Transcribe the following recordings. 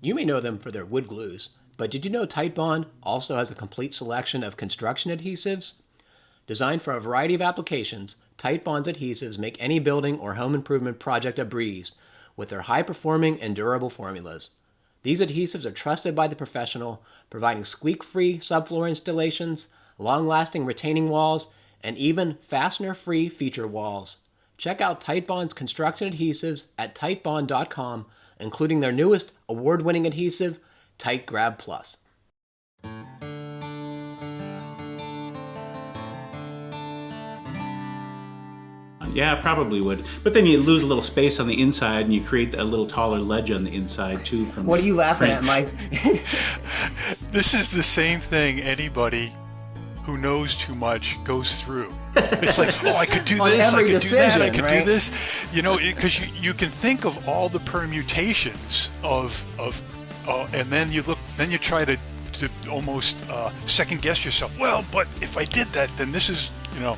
You may know them for their wood glues, but did you know Titebond also has a complete selection of construction adhesives? Designed for a variety of applications, Titebond's adhesives make any building or home improvement project a breeze with their high-performing and durable formulas. These adhesives are trusted by the professional, providing squeak-free subfloor installations, long-lasting retaining walls, and even fastener-free feature walls. Check out Titebond's construction adhesives at titebond.com, including their newest award-winning adhesive, Tight Grab Plus. Yeah, probably would. But then you lose a little space on the inside, and you create a little taller ledge on the inside too. From what are you laughing at, Mike? This is the same thing anybody who knows too much goes through. It's like, oh, I could do this, I could do that, I could do this. You know, because you can think of all the permutations of and then you try to almost second guess yourself. Well, but if I did that, then this is, you know.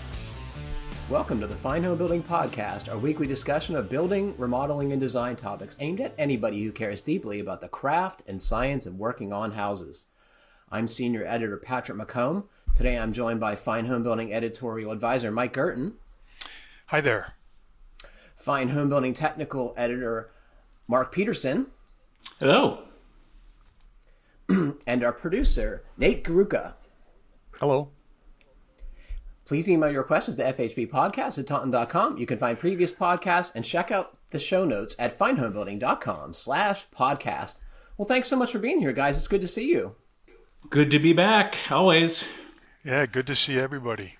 Welcome to the Fine Homebuilding Podcast, our weekly discussion of building, remodeling, and design topics aimed at anybody who cares deeply about the craft and science of working on houses. I'm Senior Editor Patrick McComb. Today I'm joined by Fine Homebuilding Editorial Advisor Mike Gerton. Hi there. Fine Homebuilding Technical Editor Mark Peterson. Hello. And our producer, Nate Garuka. Hello. Please email your questions to FHBpodcast@taunton.com. You can find previous podcasts and check out the show notes at finehomebuilding.com/podcast. Well, thanks so much for being here, guys. It's good to see you. Good to be back, always. Yeah, good to see everybody.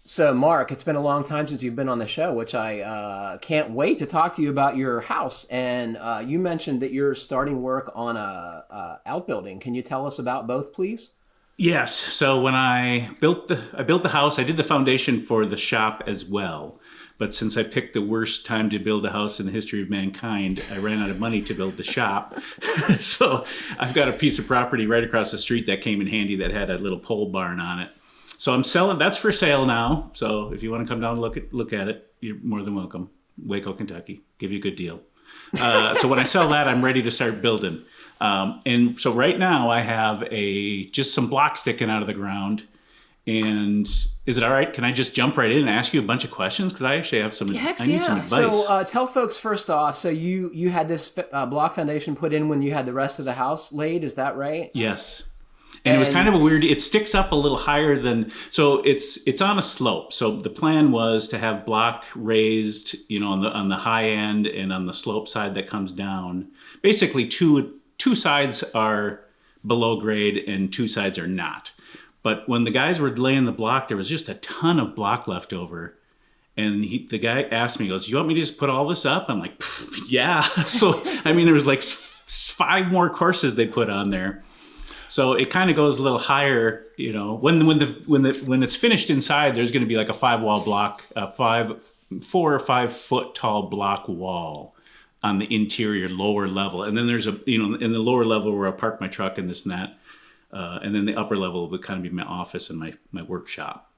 So, Mark, it's been a long time since you've been on the show, which I can't wait to talk to you about your house. And you mentioned that you're starting work on a outbuilding. Can you tell us about both, please? Yes. So when I built the house, I did the foundation for the shop as well. But since I picked the worst time to build a house in the history of mankind, I ran out of money to build the shop. So I've got a piece of property right across the street that came in handy that had a little pole barn on it. So I'm selling. That's for sale now. So if you want to come down and look at it, you're more than welcome. Waco, Kentucky. Give you a good deal. So when I sell that, I'm ready to start building. And so right now I have just some blocks sticking out of the ground. And is it all right? Can I just jump right in and ask you a bunch of questions? Because I actually have some. I need some advice. So tell folks first off. So you had this block foundation put in when you had the rest of the house laid. Is that right? Yes. And it was kind of a weird. It sticks up a little higher than. So it's on a slope. So the plan was to have block raised, on the high end and on the slope side that comes down. Basically, two sides are below grade and two sides are not. But when the guys were laying the block, there was just a ton of block left over. And the guy asked me, he goes, "You want me to just put all this up?" I'm like, yeah. So, there was like 5 more courses they put on there. So it kind of goes a little higher, when it's finished inside, there's going to be like a 5-wall block, 4 or 5 foot tall block wall on the interior lower level. And then there's in the lower level where I park my truck and this and that. And then the upper level would kind of be my office and my workshop.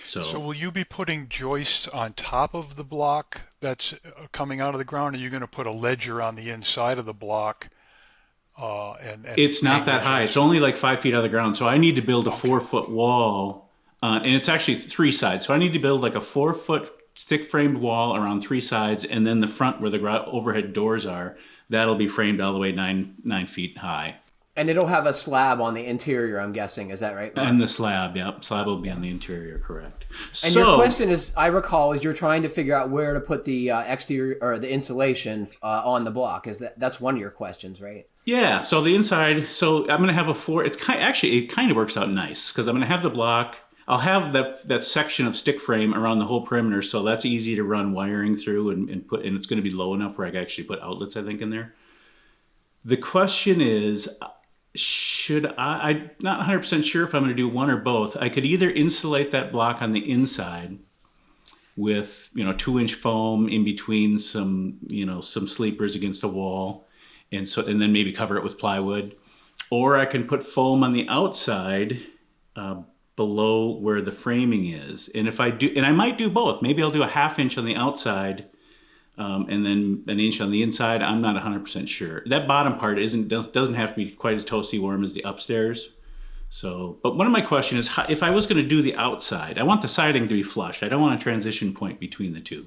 So will you be putting joists on top of the block that's coming out of the ground? Or are you going to put a ledger on the inside of the block? And it's not that high. It's only like 5 feet out of the ground. So I need to build a 4-foot wall. And it's actually 3 sides. So I need to build like a 4-foot stick framed wall around 3 sides. And then the front where the overhead doors are, that'll be framed all the way 9 feet high. And it'll have a slab on the interior, I'm guessing. Is that right, Mark? And the slab, yep. Slab will be on the interior, correct. And your question is, I recall, is you're trying to figure out where to put the exterior or the insulation on the block. That's one of your questions, right? Yeah. So the inside. So I'm going to have a 4. It kind of works out nice because I'm going to have the block. I'll have that section of stick frame around the whole perimeter, so that's easy to run wiring through and it's going to be low enough where I can actually put outlets, I think, in there. The question is, I'm not 100% sure if I'm going to do one or both. I could either insulate that block on the inside with 2-inch foam in between some sleepers against a wall, and then maybe cover it with plywood, or I can put foam on the outside below where the framing is. And if I do, and I might do both. Maybe I'll do a 1/2 inch on the outside and then an inch on the inside. I'm not 100% sure. That bottom part doesn't have to be quite as toasty warm as the upstairs. So, but one of my questions is, if I was going to do the outside, I want the siding to be flush. I don't want a transition point between the two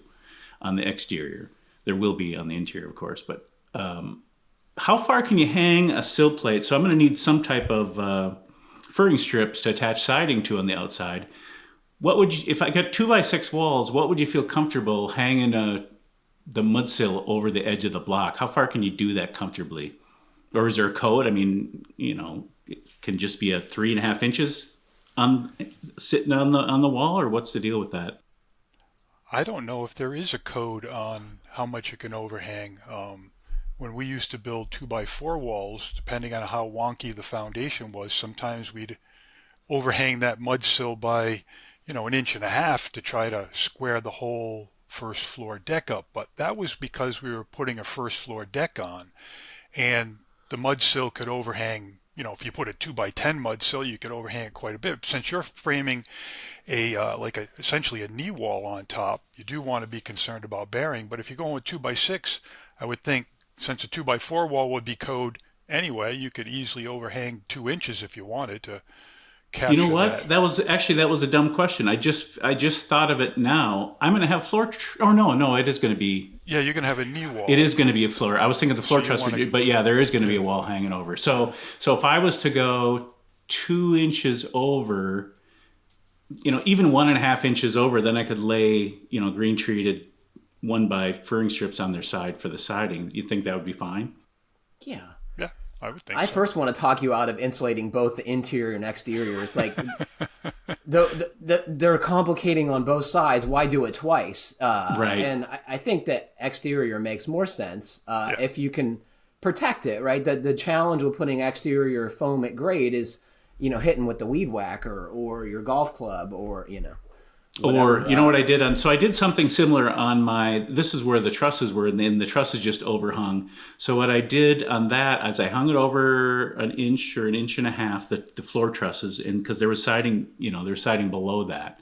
on the exterior. There will be on the interior, of course, but how far can you hang a sill plate? So I'm going to need some type of furring strips to attach siding to on the outside. What would you, if I got 2x6 walls, what would you feel comfortable hanging the mud sill over the edge of the block? How far can you do that comfortably? Or is there a code? I mean, it can just be a 3.5 inches sitting on the wall, or what's the deal with that? I don't know if there is a code on how much you can overhang. When we used to build 2x4 walls, depending on how wonky the foundation was, sometimes we'd overhang that mud sill by, 1.5 inches to try to square the whole first floor deck up. But that was because we were putting a first floor deck on, and the mud sill could overhang. If you put a 2x10 mud sill, you could overhang it quite a bit. Since you're framing essentially a knee wall on top, you do want to be concerned about bearing. But if you're going with 2x6, I would think, since a 2x4 wall would be code anyway, you could easily overhang 2 inches if you wanted to capture that. You know what? That was a dumb question. I just thought of it now. I'm going to have floor. No, it is going to be. Yeah, you're going to have a knee wall. It is going to be a floor. I was thinking the floor truss, but yeah, there is going to be a wall hanging over. So if I was to go 2 inches over, even 1.5 inches over, then I could lay, green treated 1x furring strips on their side for the siding. You think that would be fine? Yeah. Yeah, I would think I so. first want to talk you out of insulating both the interior and exterior. It's like they're complicating on both sides. Why do it twice? Right. And I think that exterior makes more sense if you can protect it, right? The challenge with putting exterior foam at grade is, hitting with the weed whacker or your golf club or, whatever. Or, what I did so I did something similar on this is where the trusses were, and then the trusses just overhung. So what I did on that is I hung it over 1 inch or 1.5 inches, the floor trusses, and because there was siding, there's siding below that.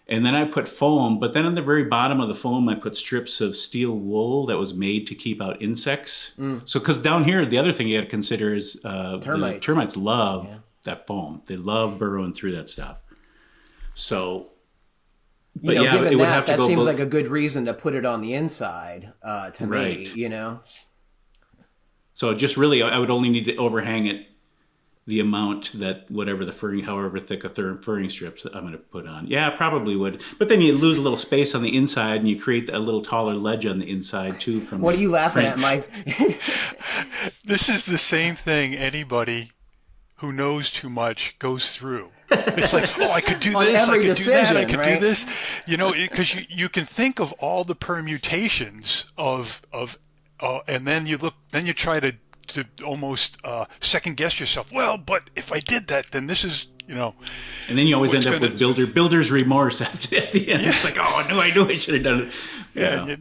And then I put foam, but then on the very bottom of the foam, I put strips of steel wool that was made to keep out insects. So, because down here, the other thing you got to consider is termites. The termites love that foam. They love burrowing through that stuff. So, but given it would have to that go seems like a good reason to put it on the inside to right. me, So just really, I would only need to overhang it the amount that however thick a furring strips I'm going to put on. Yeah, I probably would. But then you lose a little space on the inside, and you create a little taller ledge on the inside too. What are you laughing at, Mike? This is the same thing anybody who knows too much goes through. It's like, I could do this, I could do that, I could do this. Because you can think of all the permutations of and then you try to almost second guess yourself. Well, but if I did that, then this is, And then you always end up with builder's remorse at the end. Yeah. It's like, I knew I should have done it. Yeah,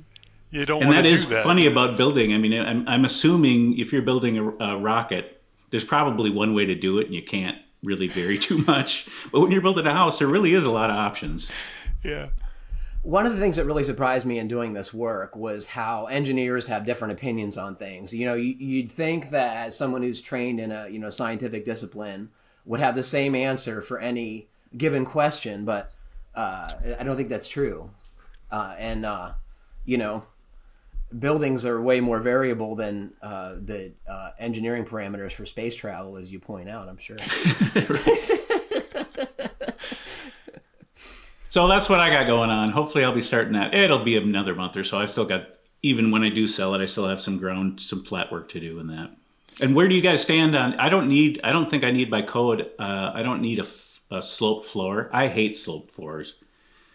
you don't want to do that. And that is funny about building. I mean, I'm assuming if you're building a rocket, there's probably one way to do it, and you can't really vary too much. But when you're building a house, there really is a lot of options. Yeah. One of the things that really surprised me in doing this work was how engineers have different opinions on things. You'd think that as someone who's trained in a scientific discipline would have the same answer for any given question, but I don't think that's true. Buildings are way more variable than the engineering parameters for space travel, as you point out, I'm sure. So that's what I got going on. Hopefully I'll be starting that. It'll be another month or so. I still got, even when I do sell it, I still have some flat work to do in that. And where do you guys stand on, I don't think I need by code, I don't need a sloped floor. I hate sloped floors.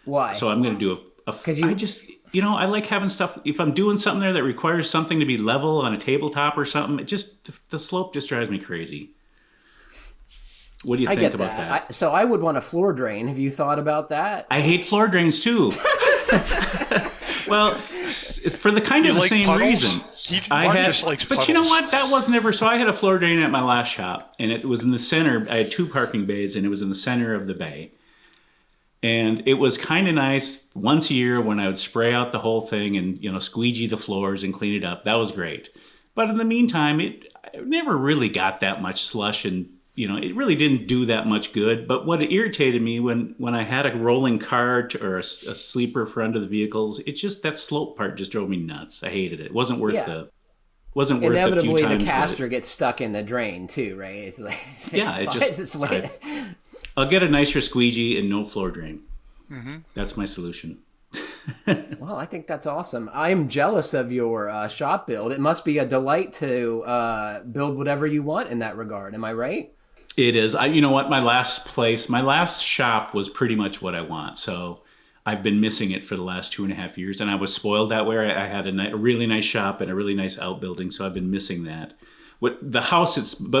Why? So I'm going to do I like having stuff, if I'm doing something there that requires something to be level on a tabletop or something, the slope just drives me crazy. What do you think about that? So I would want a floor drain. Have you thought about that? I hate floor drains too. Well, it's for the kind of the same reason. Just likes puddles. But you know what? That was never. So I had a floor drain at my last shop, and it was in the center. I had 2 parking bays, and it was in the center of the bay. And it was kind of nice once a year when I would spray out the whole thing and, squeegee the floors and clean it up. That was great. But in the meantime, I never really got that much slush, and, it really didn't do that much good. But what irritated me when I had a rolling cart or a sleeper for under the vehicles, it's just that slope part just drove me nuts. I hated it. It wasn't worth Inevitably, the few times the caster gets stuck in the drain too, right? It's like I'll get a nicer squeegee and no floor drain. Mm-hmm. That's my solution. Well, I think that's awesome. I'm jealous of your shop build. It must be a delight to build whatever you want in that regard. Am I right? It is. You know what? My last shop was pretty much what I want. So I've been missing it for the last 2.5 years, and I was spoiled that way. I had a really nice shop and a really nice outbuilding, so I've been missing that. But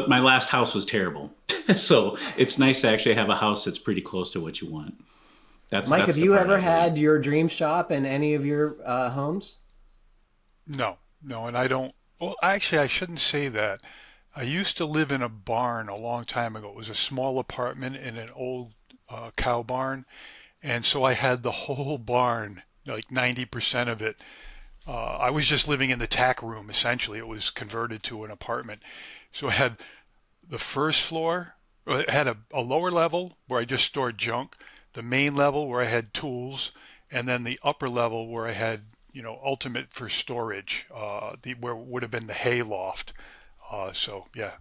my last house was terrible. So it's nice to actually have a house that's pretty close to what you want. Mike, have you ever had your dream shop in any of your homes? No, and I don't. Well, actually, I shouldn't say that. I used to live in a barn a long time ago. It was a small apartment in an old cow barn. And so I had the whole barn, like 90% of it. I was just living in the tack room, essentially. It was converted to an apartment. So I had the first floor, it had a lower level where I just stored junk, the main level where I had tools, and then the upper level where I had, ultimate for storage, where would have been the hay loft. So, yeah.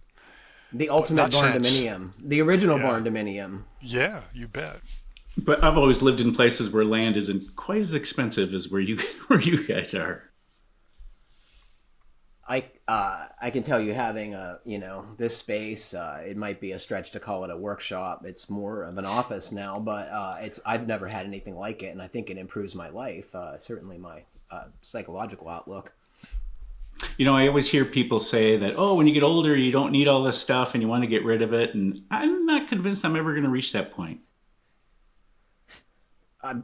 The ultimate barn dominium. The original barn dominium. Yeah, you bet. But I've always lived in places where land isn't quite as expensive as where you guys are. I can tell you, having this space, it might be a stretch to call it a workshop. It's more of an office now, but I've never had anything like it, and I think it improves my life, certainly my psychological outlook. I always hear people say that, when you get older, you don't need all this stuff and you want to get rid of it. And I'm not convinced I'm ever going to reach that point.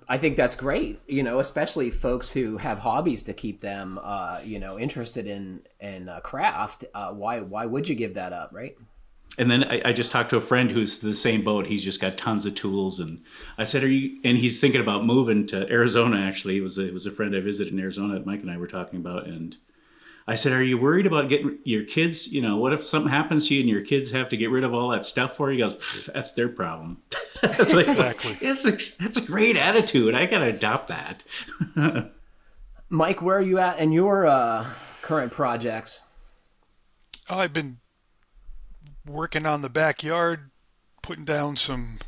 I think that's great, especially folks who have hobbies to keep them, interested in craft. Why would you give that up, right? And then I just talked to a friend who's the same boat. He's just got tons of tools. And I said, and he's thinking about moving to Arizona, actually. It was a friend I visited in Arizona that Mike and I were talking about. And I said, are you worried about getting your kids? What if something happens to you and your kids have to get rid of all that stuff for you? He goes, that's their problem. Exactly. That's a great attitude. I got to adopt that. Mike, where are you at in your current projects? I've been working on the backyard, putting down some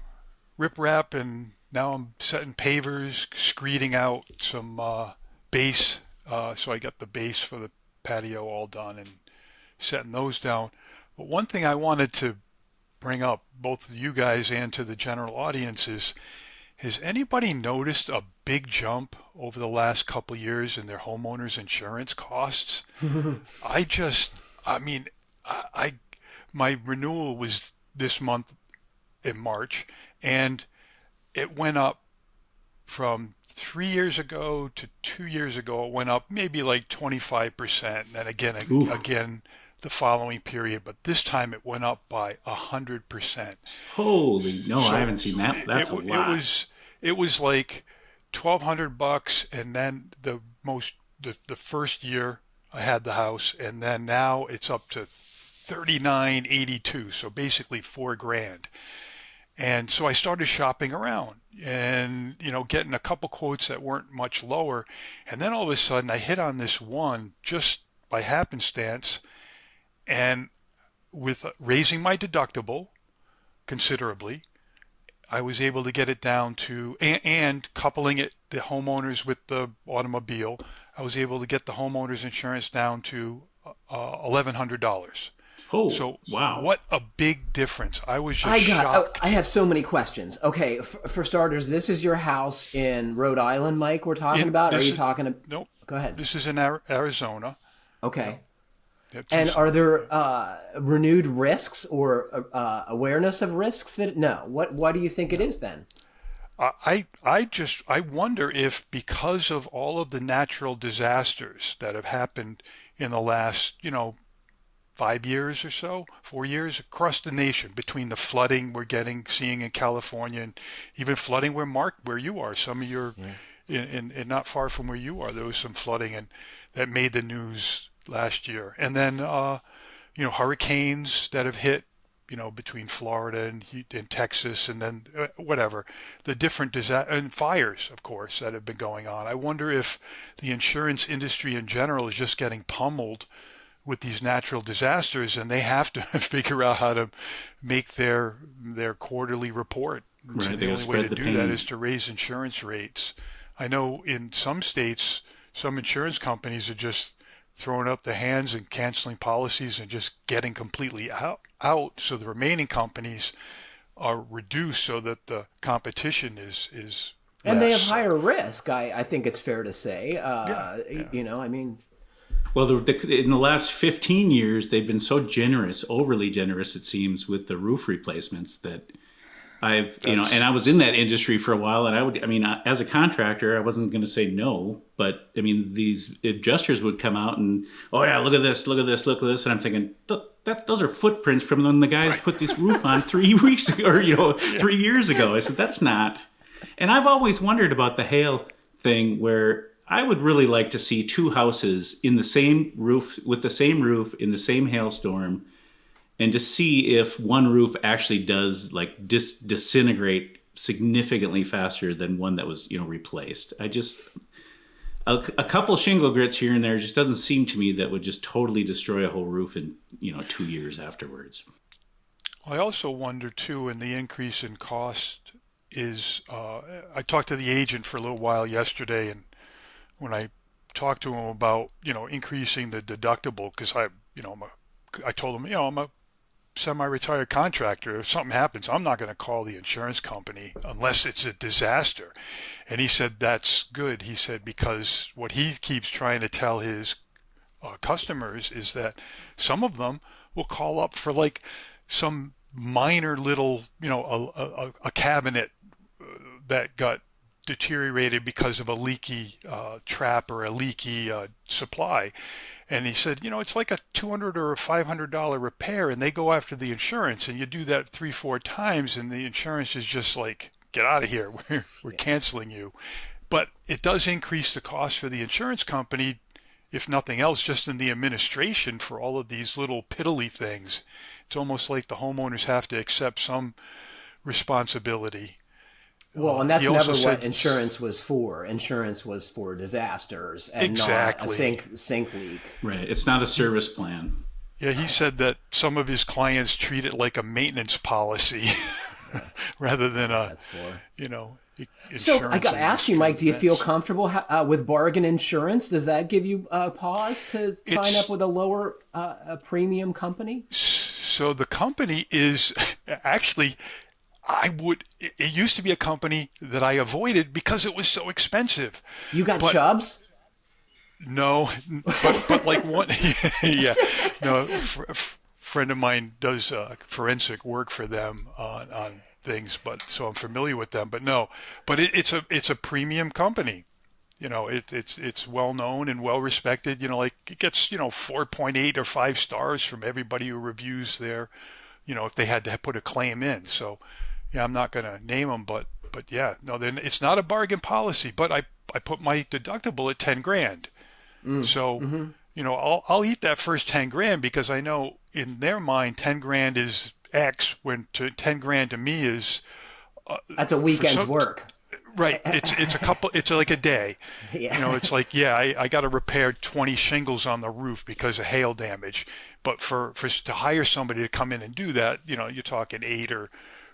riprap, and now I'm setting pavers, screeding out some base. So I got the base for the patio all done and setting those down. But one thing I wanted to bring up, both to you guys and to the general audience, is, has anybody noticed a big jump over the last couple of years in their homeowners insurance costs? My renewal was this month in March, and it went up from 3 years ago to 2 years ago. It went up maybe like 25%, and then again the following period. But this time it went up by 100%. Holy no! So I haven't seen that. That's a lot. It was like $1,200, and then the first year I had the house, and then now it's up to $3,982. So basically $4,000. And so I started shopping around and, getting a couple quotes that weren't much lower. And then all of a sudden I hit on this one just by happenstance, and with raising my deductible considerably, I was able to get it down to, and coupling the homeowners with the automobile, I was able to get the homeowners insurance down to $1,100. Oh, so wow. What a big difference. I was just shocked. I have so many questions. Okay, for starters, this is your house in Rhode Island, Mike, we're talking about? Are you talking? Nope. Go ahead. This is in Arizona. Okay. And are there renewed risks or awareness of risks? What do you think it is then? I wonder if, because of all of the natural disasters that have happened in the last, 5 years or so, 4 years, across the nation, between the flooding we're seeing in California, and even flooding where you are. Some of your, and not far from where you are, there was some flooding, and that made the news last year. And then, hurricanes that have hit, between Florida and Texas, and then whatever, the different and fires, of course, that have been going on. I wonder if the insurance industry in general is just getting pummeled with these natural disasters, and they have to figure out how to make their quarterly report. Right, so the only way to do that is to raise insurance rates. I know in some states, some insurance companies are just throwing up their hands and canceling policies and just getting completely out. So the remaining companies are reduced so that the competition is and less. they have higher risk. I think it's fair to say. I mean. Well, in the last 15 years, they've been so generous, overly generous, it seems, with the roof replacements that and I was in that industry for a while, and as a contractor, I wasn't going to say no, but these adjusters would come out and, oh yeah, look at this, and I'm thinking, those are footprints from when the guys put this roof on 3 weeks ago, or 3 years ago. I said, that's not. And I've always wondered about the hail thing, where I would really like to see two houses in the same roof, with the same roof, in the same hailstorm, and to see if one roof actually does disintegrate significantly faster than one that was replaced. A couple shingle grits here and there just doesn't seem to me that would just totally destroy a whole roof in 2 years afterwards. I also wonder too, in the increase in cost is, I talked to the agent for a little while yesterday, and when I talked to him about increasing the deductible, because I told him I'm a semi-retired contractor. If something happens, I'm not going to call the insurance company unless it's a disaster. And he said that's good. He said because what he keeps trying to tell his customers is that some of them will call up for some minor little, a cabinet that got deteriorated because of a leaky trap or a leaky supply. And he said, it's like a $200 or a $500 repair, and they go after the insurance, and you do that 3-4 times, and the insurance is just like, get out of here, we're canceling you. But it does increase the cost for the insurance company, if nothing else, just in the administration for all of these little piddly things. It's almost like the homeowners have to accept some responsibility. Well, and that's never what insurance was for. Insurance was for disasters and not a sink leak. Right. It's not a service plan. Yeah, he said that some of his clients treat it like a maintenance policy rather than insurance. So I got to ask you, Mike, do you feel comfortable with bargain insurance? Does that give you pause to sign up with a lower premium company? So the company is actually... it used to be a company that I avoided because it was so expensive. You got Chubbs? No, but like one, yeah, no, a friend of mine does forensic work for them on things, so I'm familiar with them, but no, but it's a premium company. It's well known and well respected. It gets 4.8 or 5 stars from everybody who reviews their, if they had to put a claim in. So. Yeah, I'm not going to name them, but yeah, no, then it's not a bargain policy. But I put my deductible at $10,000, so I'll eat that first $10,000 because I know in their mind $10,000 is X, when $10,000 to me is that's a weekend's work. Right, it's a couple. It's like a day. Yeah. It's like I got to repair 20 shingles on the roof because of hail damage. But for to hire somebody to come in and do that, you're talking $8,000 or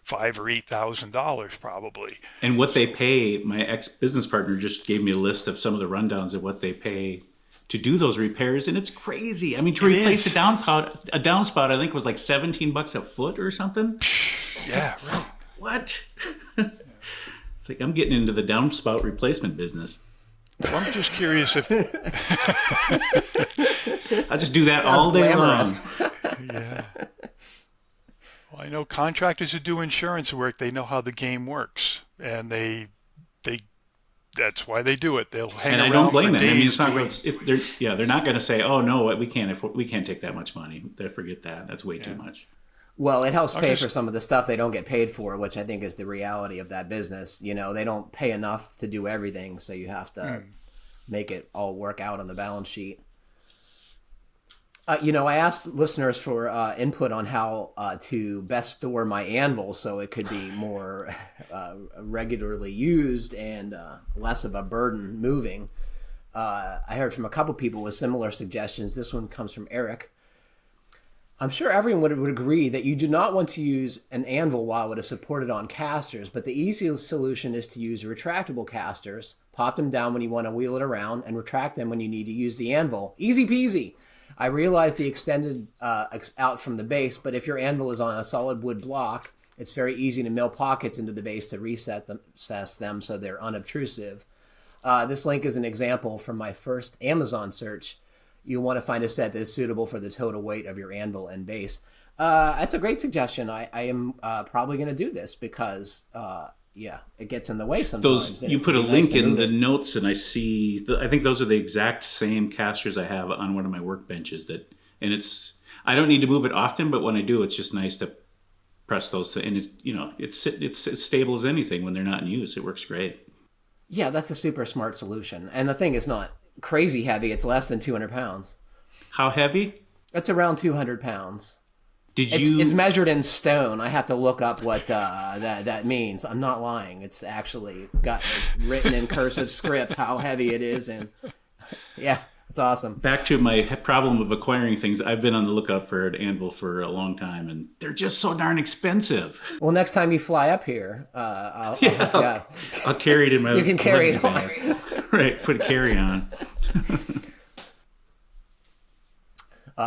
$5,000 or $8,000 probably. And what they pay, my ex-business partner just gave me a list of some of the rundowns of what they pay to do those repairs, and it's crazy. To replace a downspout, I think was like $17 a foot or something. Yeah, right. What? It's like I'm getting into the downspout replacement business. Well, I'm just curious if I just do that all day long. Yeah. Well, I know contractors who do insurance work, they know how the game works, and they That's why they do it. They'll hang around. And I don't blame them. I mean, it's not. They're not going to say, "Oh no, we can't take that much money." They forget that. That's way too much. Well, it helps pay for some of the stuff they don't get paid for, which I think is the reality of that business. You know, they don't pay enough to do everything, so you have to make it all work out on the balance sheet. I asked listeners for input on how to best store my anvil so it could be more regularly used and less of a burden moving. I heard from a couple people with similar suggestions. This one comes from Eric. I'm sure everyone would agree that you do not want to use an anvil while it is supported on casters, but the easiest solution is to use retractable casters, pop them down when you want to wheel it around, and retract them when you need to use the anvil. Easy peasy. I realize the extended out from the base, but if your anvil is on a solid wood block, it's very easy to mill pockets into the base to recess them so they're unobtrusive. This link is an example from my first Amazon search. You'll want to find a set that is suitable for the total weight of your anvil and base. That's a great suggestion. I am probably going to do this because, it gets in the way sometimes. You put a link in the notes, and I think those are the exact same casters I have on one of my workbenches. I don't need to move it often, but when I do, it's just nice to press those. And it's as stable as anything when they're not in use. It works great. Yeah, that's a super smart solution. And the thing is not crazy heavy. It's less than 200 pounds. How heavy? It's around 200 pounds. It's measured in stone. I have to look up what that means. I'm not lying. It's actually got written in cursive script how heavy it is. And yeah, it's awesome. Back to my problem of acquiring things. I've been on the lookout for an anvil for a long time, and they're just so darn expensive. Well, next time you fly up here, I'll carry it in my You can carry it bag. Right, put a carry-on.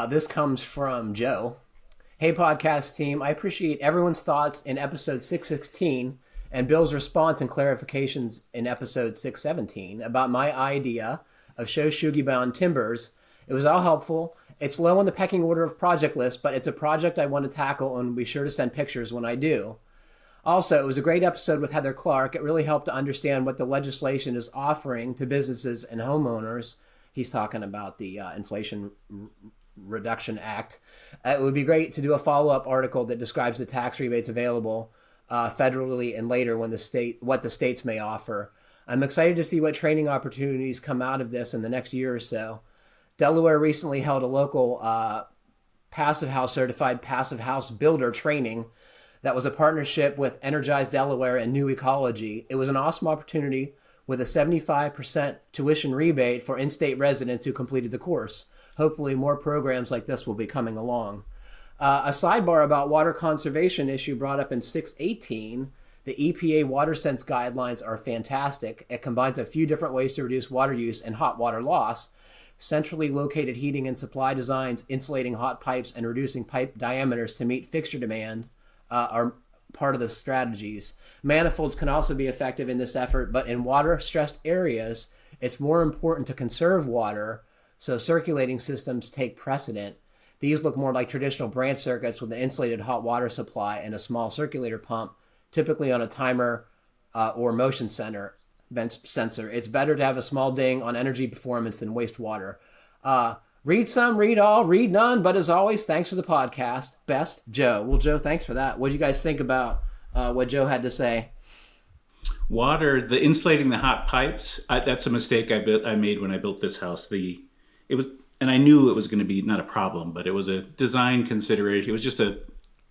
This comes from Joe. Hey, podcast team. I appreciate everyone's thoughts in episode 616 and Bill's response and clarifications in episode 617 about my idea of Shoshugi-bound timbers. It was all helpful. It's low on the pecking order of project list, but it's a project I want to tackle and be sure to send pictures when I do. Also, it was a great episode with Heather Clark. It really helped to understand what the legislation is offering to businesses and homeowners. He's talking about the Inflation Reduction Act. It would be great to do a follow-up article that describes the tax rebates available federally and later what the states may offer. I'm excited to see what training opportunities come out of this in the next year or so. Delaware recently held a local passive house certified passive house builder training that was a partnership with Energize Delaware and New Ecology. It was an awesome opportunity with a 75% tuition rebate for in-state residents who completed the course. Hopefully more programs like this will be coming along. A sidebar about water conservation issue brought up in 618. The EPA Water Sense guidelines are fantastic. It combines a few different ways to reduce water use and hot water loss. Centrally located heating and supply designs, insulating hot pipes, and reducing pipe diameters to meet fixture demand are part of the strategies. Manifolds can also be effective in this effort, but in water-stressed areas, it's more important to conserve water, so circulating systems take precedent. These look more like traditional branch circuits with an insulated hot water supply and a small circulator pump, typically on a timer or motion sensor. It's better to have a small ding on energy performance than waste water. Read some, read all, read none, but as always, thanks for the podcast. Best, Joe. Well, Joe, thanks for that. What do you guys think about what Joe had to say? Water, the insulating the hot pipes, that's a mistake I made when I built this house. And I knew it was going to be not a problem, but it was a design consideration.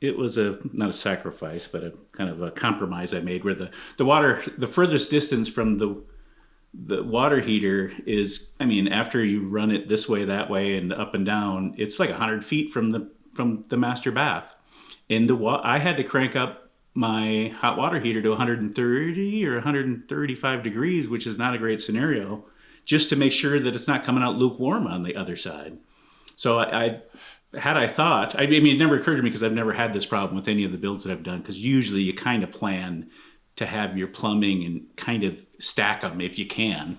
It was not a sacrifice, but a kind of a compromise I made where the water, the furthest distance from the water heater is, after you run it this way, that way, and up and down, it's like 100 feet from the master bath. And I had to crank up my hot water heater to 130 or 135 degrees, which is not a great scenario, just to make sure that it's not coming out lukewarm on the other side. So it never occurred to me because I've never had this problem with any of the builds that I've done, because usually you kind of plan to have your plumbing and kind of stack them if you can.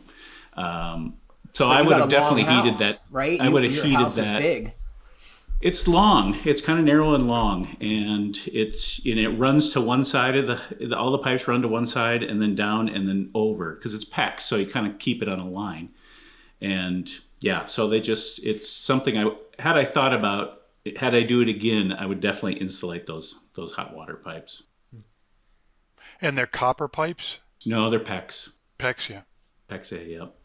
So I would have definitely heated that. Right? I would have your heated house that. Is big. It's long. It's kind of narrow and long, and it runs to one side of all the pipes run to one side and then down and then over because it's PEX, so you kind of keep it on a line. And yeah, so it's something had I do it again, I would definitely insulate those hot water pipes. And they're copper pipes? No, they're PEX. PEX, yeah. PEX A, yep.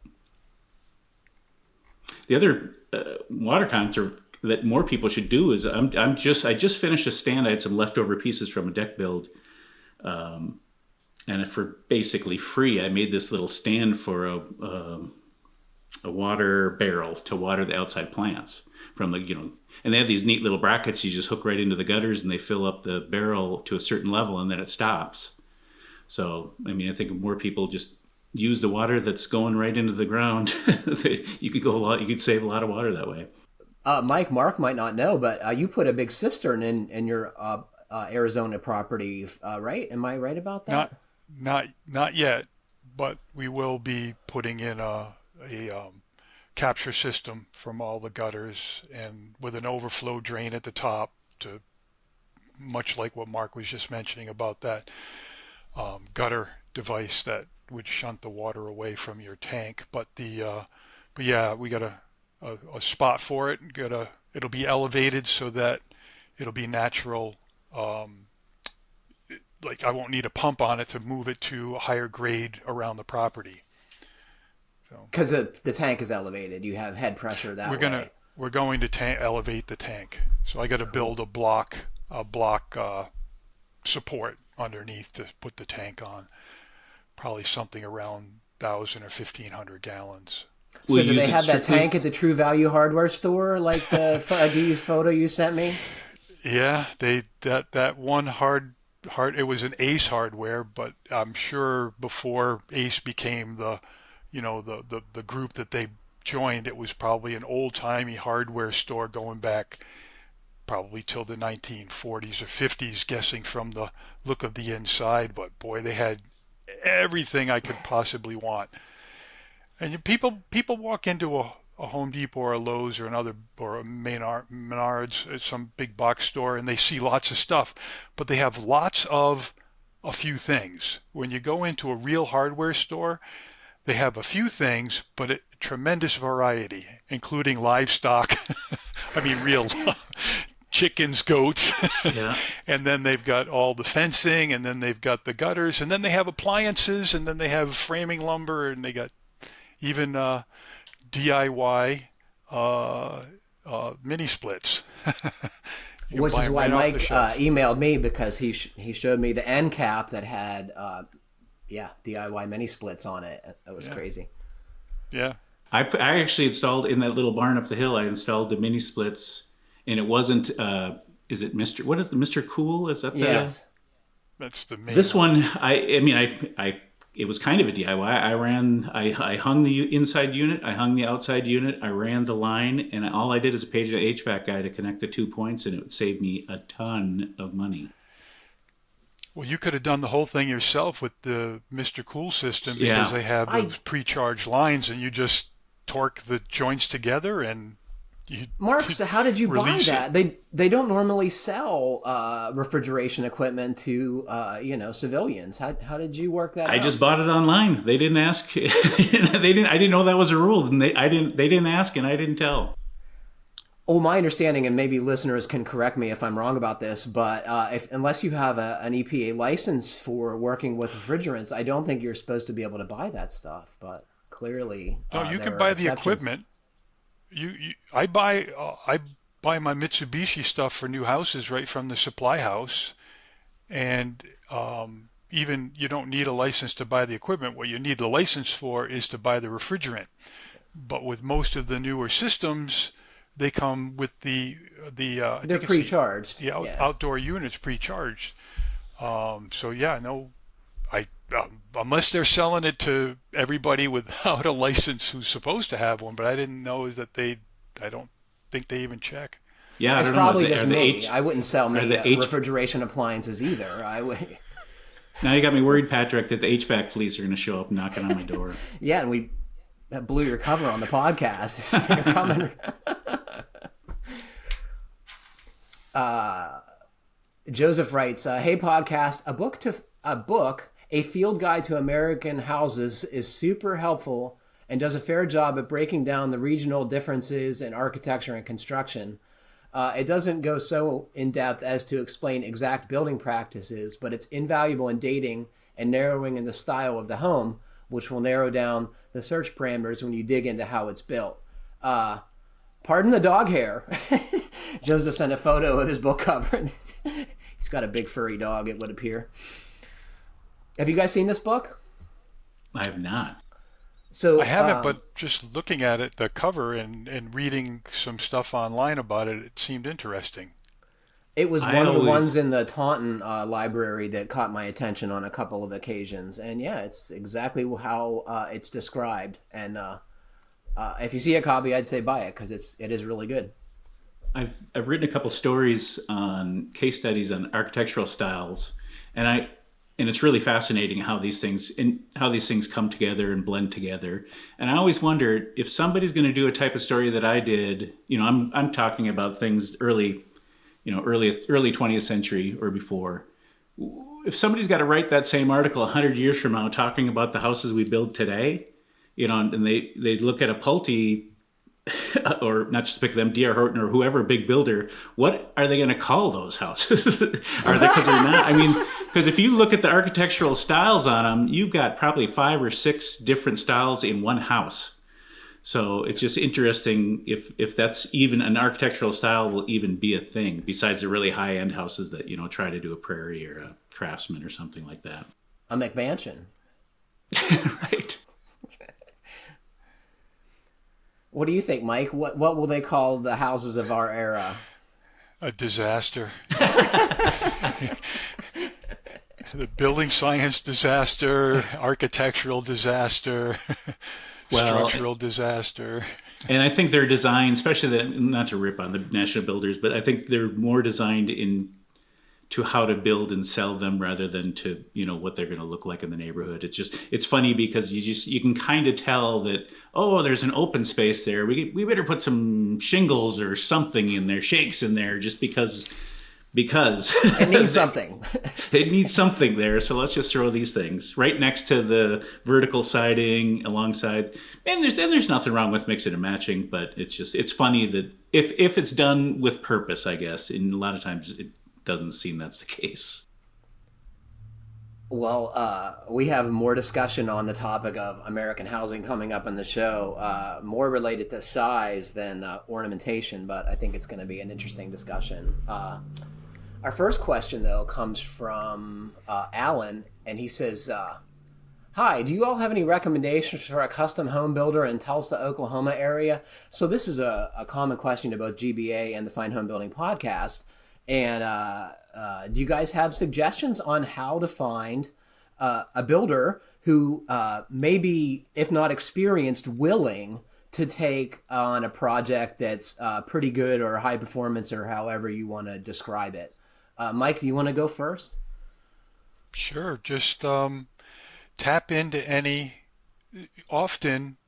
The other water conservation that more people should do is I just finished a stand. I had some leftover pieces from a deck build, and for basically free, I made this little stand for a water barrel to water the outside plants from and they have these neat little brackets you just hook right into the gutters and they fill up the barrel to a certain level and then it stops. So I mean, I think if more people just use the water that's going right into the ground, you could save a lot of water that way. Mark might not know, but you put a big cistern in your Arizona property, right? Am I right about that? Not yet, but we will be putting in a capture system from all the gutters and with an overflow drain at the top, to much like what Mark was just mentioning about that gutter device that would shunt the water away from your tank. But yeah, we got a spot for it. It'll be elevated so that it'll be natural. Like I won't need a pump on it to move it to a higher grade around the property. Because the tank is elevated, you have head pressure that way. We're going to elevate the tank. So I got to build a block support underneath to put the tank on. Probably something around 1,000 or 1,500 gallons. So do they have that tank at the True Value hardware store, like the photo you sent me? Yeah, that one hard. It was an Ace hardware, but I'm sure before Ace became the group that they joined, it was probably an old-timey hardware store going back probably till the 1940s or 50s, guessing from the look of the inside. But boy, they had everything I could possibly want. And people walk into a Home Depot or a Lowe's or a Menards, some big box store, and they see lots of stuff, but they have lots of a few things. When you go into a real hardware store, they have a few things, but a tremendous variety, including livestock. I mean, real chickens, goats. Yeah. And then they've got all the fencing, and then they've got the gutters, and then they have appliances, and then they have framing lumber, and they got even DIY mini splits. Which is why Mike emailed me, because he showed me the end cap that had DIY mini splits on it. That was crazy. Yeah. I actually installed in that little barn up the hill. I installed the mini splits, and it wasn't. Is it Mr. What is the Mr. Cool? Is that the? Yes. That's the main. This one, I it was kind of a DIY. I hung the inside unit, I hung the outside unit, I ran the line, and all I did is page an HVAC guy to connect the 2 points, and it would save me a ton of money. Well, you could have done the whole thing yourself with the Mr. Cool system, because they have those pre-charged lines, and you just torque the joints together and Mark, so how did you buy that? They don't normally sell refrigeration equipment to civilians. How did you work that out? I just bought it online. They didn't ask. I didn't know that was a rule, and they didn't ask, and I didn't tell. Oh, my understanding, and maybe listeners can correct me if I'm wrong about this, but unless you have an EPA license for working with refrigerants, I don't think you're supposed to be able to buy that stuff. But clearly, no, you can buy the equipment. I buy my Mitsubishi stuff for new houses right from the supply house, and even you don't need a license to buy the equipment. What you need the license for is to buy the refrigerant. But with most of the newer systems, they come with they're pre-charged. Outdoor units pre-charged. Unless they're selling it to everybody without a license who's supposed to have one, but I didn't know that I don't think they even check. Yeah, it's probably just me. I wouldn't sell me refrigeration appliances either. Now you got me worried, Patrick, that the HVAC police are going to show up knocking on my door. Yeah, and we blew your cover on the podcast. They're coming. Joseph writes, "Hey podcast, a book, A Field Guide to American Houses is super helpful and does a fair job at breaking down the regional differences in architecture and construction. It doesn't go so in depth as to explain exact building practices, but it's invaluable in dating and narrowing in the style of the home, which will narrow down the search parameters when you dig into how it's built." Pardon the dog hair. Joseph sent a photo of his book cover. He's got a big furry dog, it would appear. Have you guys seen this book? I have not. So I haven't, but just looking at it, the cover and reading some stuff online about it, it seemed interesting. It was one of the ones in the Taunton library that caught my attention on a couple of occasions. And yeah, it's exactly how it's described. And if you see a copy, I'd say buy it because it is really good. I've written a couple stories on case studies on architectural styles, and it's really fascinating how these things come together and blend together. And I always wondered if somebody's going to do a type of story that I did. I'm talking about things early 20th century or before. If somebody's got to write that same article 100 years from now talking about the houses we build today, and they look at a Pulte, or not just to pick them, D.R. Horton or whoever, big builder, what are they going to call those houses? Are they, because they're not, because if you look at the architectural styles on them, you've got probably 5 or 6 different styles in one house. So it's just interesting if that's even an architectural style will even be a thing besides the really high-end houses that, try to do a Prairie or a Craftsman or something like that. A McMansion. Right. What do you think, Mike? What will they call the houses of our era? A disaster. The building science disaster, architectural disaster, structural disaster. And I think they're designed, especially not to rip on the national builders, but I think they're more designed to how to build and sell them rather than to what they're going to look like in the neighborhood. It's funny because you can kind of tell that, there's an open space there, we better put some shingles or something in there, shakes in there, just because it needs something. It needs something there, so let's just throw these things right next to the vertical siding alongside. And there's nothing wrong with mixing and matching, but it's funny that if it's done with purpose, I guess, and a lot of times it doesn't seem that's the case. Well, we have more discussion on the topic of American housing coming up in the show, more related to size than ornamentation, but I think it's going to be an interesting discussion. Our first question, though, comes from Alan, and he says, "Hi, do you all have any recommendations for a custom home builder in Tulsa, Oklahoma area?" So this is a common question to both GBA and the Fine Homebuilding podcast. And do you guys have suggestions on how to find a builder who may be, if not experienced, willing to take on a project that's pretty good or high performance or however you want to describe it? Mike, do you want to go first? Sure. Just tap into any. Often,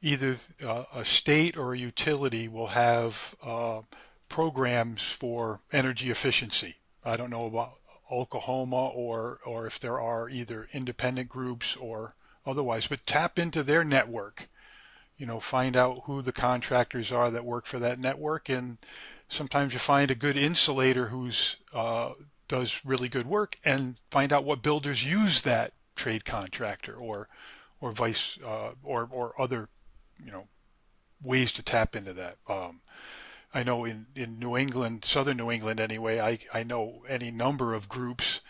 either a state or a utility will have programs for energy efficiency. I don't know about Oklahoma or if there are either independent groups or otherwise, but tap into their network. Find out who the contractors are that work for that network, and sometimes you find a good insulator who's does really good work, and find out what builders use that trade contractor or vice or other ways to tap into that. I know in New England, southern New England anyway, I know any number of groups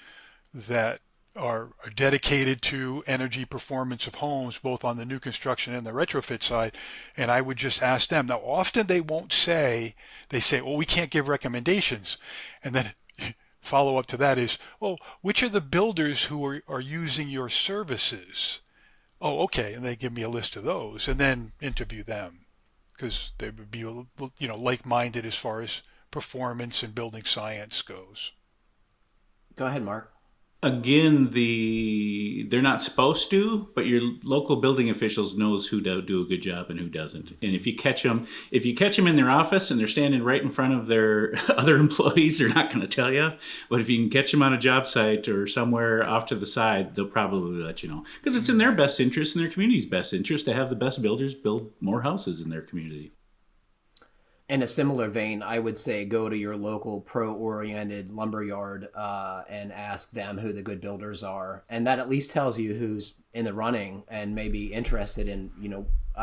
that are dedicated to energy performance of homes, both on the new construction and the retrofit side. And I would just ask them. Now, often they won't say, well, we can't give recommendations. And then follow up to that is, which are the builders who are using your services? Oh, okay. And they give me a list of those, and then interview them, because they would be, like-minded as far as performance and building science goes. Go ahead, Mark. again, they're not supposed to, but your local building officials knows who do a good job and who doesn't. And if you catch them in their office and they're standing right in front of their other employees, they're not going to tell you. But if you can catch them on a job site or somewhere off to the side, they'll probably let you know, because it's in their best interest and their community's best interest to have the best builders build more houses in their community. In a similar vein, I would say go to your local pro-oriented lumberyard and ask them who the good builders are. And that at least tells you who's in the running and maybe interested in,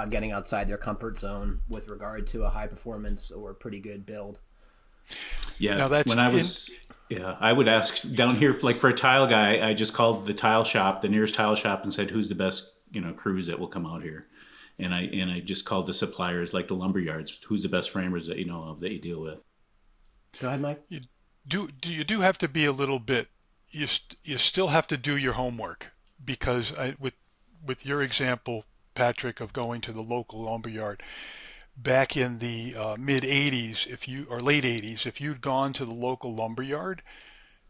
getting outside their comfort zone with regard to a high performance or pretty good build. Yeah, I would ask down here, like for a tile guy, I just called the nearest tile shop and said, who's the best, crews that will come out here? And I just called the suppliers, like the lumber yards, who's the best framers that you know of that you deal with. Go ahead, Mike. You do have to be a little bit. You still have to do your homework, because with your example, Patrick, of going to the local lumber yard back in the mid '80s, or late '80s, if you'd gone to the local lumber yard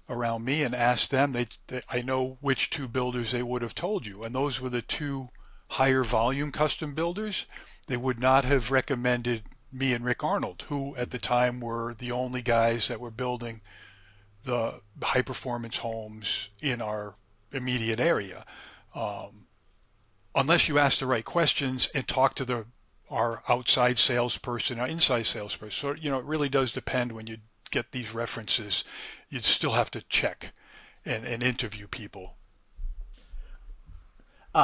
around me and asked them, I know which two builders they would have told you, and those were the two higher volume custom builders. They would not have recommended me and Rick Arnold, who at the time were the only guys that were building the high performance homes in our immediate area. Unless you ask the right questions and talk to our outside salesperson, our inside salesperson. So, it really does depend. When you get these references, you'd still have to check and interview people.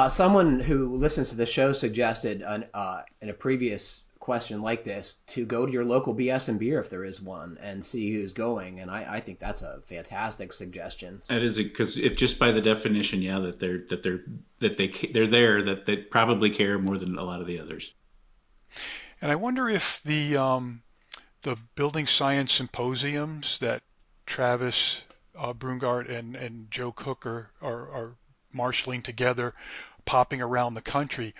Someone who listens to the show suggested in a previous question like this to go to your local BS and beer if there is one and see who's going, and I think that's a fantastic suggestion. That is, because if just by the definition, that they're there, that they probably care more than a lot of the others. And I wonder if the building science symposiums that Travis Brungart and Joe Cook are marshaling together, popping around the country,